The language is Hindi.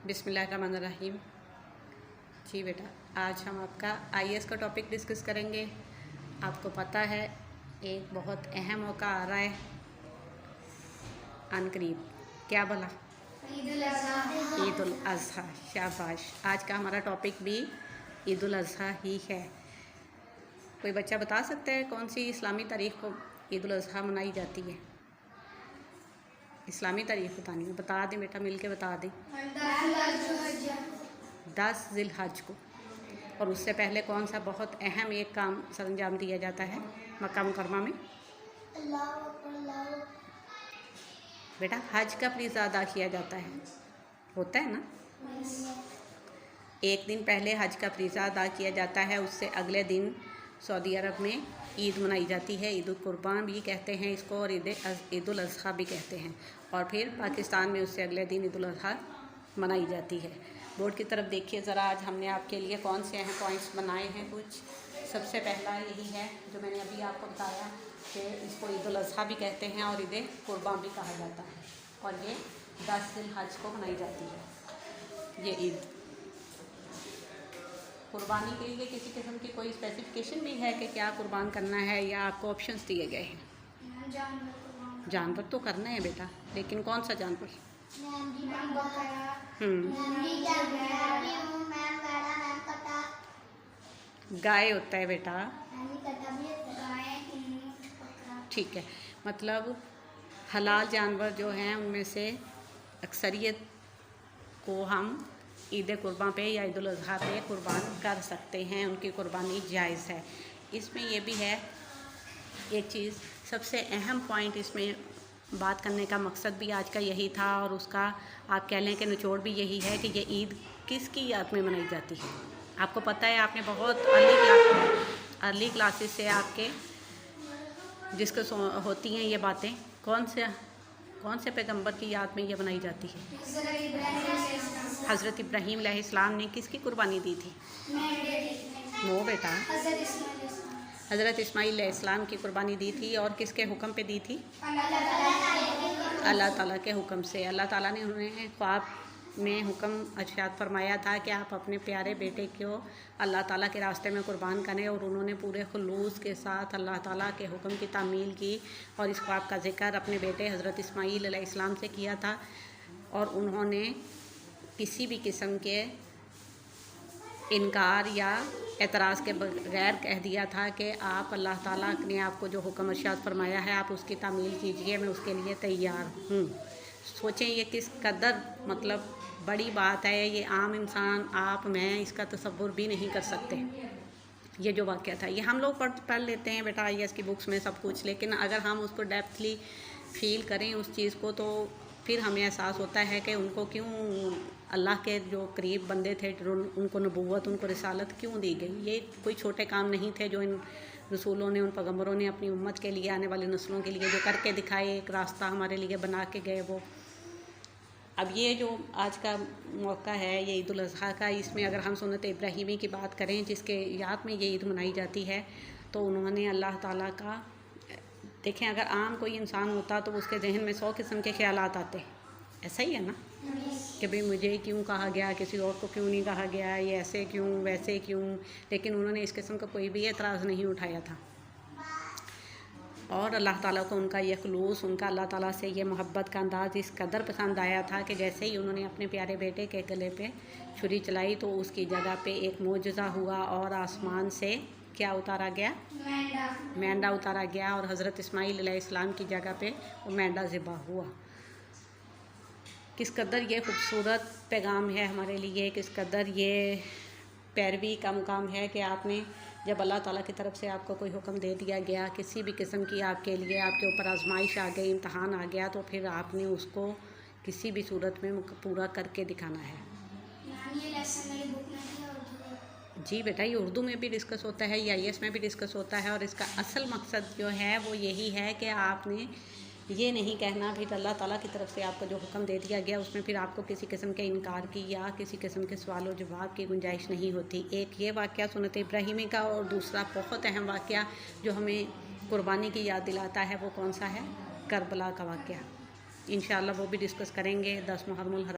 बिस्मिल्लाहिर्रहमानिर्रहीम। जी बेटा, आज हम आपका आईएएस का टॉपिक डिस्कस करेंगे। आपको पता है एक बहुत अहम मौका आ रहा है अनकरीब। क्या बोला? ईद उल अज़हा। शाबाश। आज का हमारा टॉपिक भी ईद उल अज़हा ही है। कोई बच्चा बता सकता है कौन सी इस्लामी तारीख को ईद उल अज़हा मनाई जाती है? इस्लामी तारीख बतानी है, बता दें बेटा, मिल के बता दें। 10 ज़िलहज को। और उससे पहले कौन सा बहुत अहम एक काम सरंजाम दिया जाता है मक्का मुकरमा में? बेटा, हज का फरीज़ा अदा किया जाता है, होता है ना? एक दिन पहले हज का फरीज़ा अदा किया जाता है। उससे अगले दिन सऊदी अरब में ईद मनाई जाती है। ईद उल कुर्बान भी कहते हैं इसको और ईद उल अज़हा भी कहते हैं। और फिर पाकिस्तान में उससे अगले दिन ईद उल अज़हा मनाई जाती है। बोर्ड की तरफ देखिए ज़रा, आज हमने आपके लिए कौन से अहम पॉइंट्स बनाए हैं कुछ। सबसे पहला यही है जो मैंने अभी आपको बताया कि इसको ईद उल अज़हा भी कहते हैं और ईद कुर्बान भी कहा जाता है। और ये 10 ज़िलहज को मनाई जाती है ये ईद। कुर्बानी के लिए किसी किस्म की कोई स्पेसिफिकेशन भी है कि क्या कुर्बान करना है, या आपको ऑप्शंस दिए गए हैं? जानवर तो करना है बेटा, लेकिन कौन सा जानवर? गाय होता है बेटा। ठीक है, मतलब हलाल जानवर जो हैं उनमें से अक्सरियत को हम ईद कुर्बान पे या ईद उल अज़हा पे कुर्बान कर सकते हैं, उनकी कुर्बानी जायज़ है। इसमें यह भी है एक चीज़, सबसे अहम पॉइंट इसमें बात करने का मकसद भी आज का यही था, और उसका आप कह लें कि निचोड़ भी यही है कि ये ईद किसकी याद में मनाई जाती है। आपको पता है, आपने बहुत अर्ली क्लासेस से आपके डिस्कस होती हैं ये बातें। कौन से पैगंबर की याद में ये मनाई जाती है? हज़रत इब्राहीम अलैहिस्सलाम ने किसकी कुर्बानी दी थी? वो बेटा, हज़रत इस्माईल अलैहिस्सलाम की कुर्बानी दी थी। और किसके हुक्म पे दी थी? अल्लाह ताला के हुक्म से। अल्लाह ताला ने उन्हें ख्वाब में हुक्म इरशाद फरमाया था कि आप अपने प्यारे बेटे को अल्लाह ताला के रास्ते में कुर्बान करें। और उन्होंने पूरे खुलूस के साथ अल्लाह ताला के हुक्म की तामील की और इस ख्वाब का जिक्र अपने बेटे हज़रत इस्माईल अलैहिस्सलाम से किया था। और उन्होंने किसी भी किस्म के इनकार या एतराज़ के बगैर कह दिया था कि आप अल्लाह ताला ने आपको जो हुक्म इरशाद फरमाया है आप उसकी तामील कीजिए, मैं उसके लिए तैयार हूँ। सोचें ये किस कदर मतलब बड़ी बात है। ये आम इंसान, आप, मैं इसका तसव्वुर भी नहीं कर सकते। ये जो वाक़या था, ये हम लोग पढ़ लेते हैं बेटा आईएएस की बुक्स में सब कुछ, लेकिन अगर हम उसको डेप्थली फील करें उस चीज़ को, तो फिर हमें एहसास होता है कि उनको क्यों अल्लाह के जो करीब बंदे थे उनको नबूवत, उनको रिसालत क्यों दी गई। ये कोई छोटे काम नहीं थे जो इन रसूलों ने, उन पैगंबरों ने अपनी उम्मत के लिए, आने वाली नस्लों के लिए जो करके दिखाए, एक रास्ता हमारे लिए बना के गए वो। अब ये जो आज का मौका है ये ईद उल अज़हा का, इसमें अगर हम सुन्नत इब्राहीमी की बात करें जिसके याद में ये ईद मनाई जाती है, तो उन्होंने अल्लाह ताला का, देखें अगर आम कोई इंसान होता तो उसके जहन में 100 किस्म के ख्यालात आते। ऐसा ही है ना कि भाई मुझे क्यों कहा गया, किसी और को क्यों नहीं कहा गया, ये ऐसे क्यों, वैसे क्यों। लेकिन उन्होंने इस किस्म का कोई भी एतराज़ नहीं उठाया था। और अल्लाह ताला को उनका ये खुलूस, उनका अल्लाह ताला से ये मोहब्बत का अंदाज़ इस कदर पसंद आया था कि जैसे ही उन्होंने अपने प्यारे बेटे के गले पे छुरी चलाई तो उसकी जगह पे एक मोजज़ा हुआ और आसमान से क्या उतारा गया? मेंढा उतारा गया। और हज़रत इस्माईल अलैहिस्सलाम की जगह पे वो मेंढा ज़िबा हुआ। किस कदर ये खूबसूरत पैगाम है हमारे लिए, किस कदर ये पैरवी का मुकाम है कि आपने जब अल्लाह ताला की तरफ से आपको कोई हुक्म दे दिया गया, किसी भी किस्म की आपके लिए, आपके ऊपर आजमाइश आ गई, इम्तहान आ गया, तो फिर आपने उसको किसी भी सूरत में पूरा करके दिखाना है। जी बेटा, ये उर्दू में भी डिस्कस होता है, ये आईएएस में भी डिस्कस होता है। और इसका असल मकसद जो है वो यही है कि आपने ये नहीं कहना फिर अल्लाह ताला की तरफ से आपको जो हुक्म दे दिया गया उसमें फिर आपको किसी किस्म के इनकार की या किसी किस्म के सवाल और जवाब की गुंजाइश नहीं होती। एक ये वाक़या सुन्नत इब्राहीमी का, और दूसरा बहुत अहम वाक़या जो हमें कुर्बानी की याद दिलाता है वो कौन सा है? करबला का वाक़या। इंशाअल्लाह वो भी डिस्कस करेंगे 10 मुहर्रम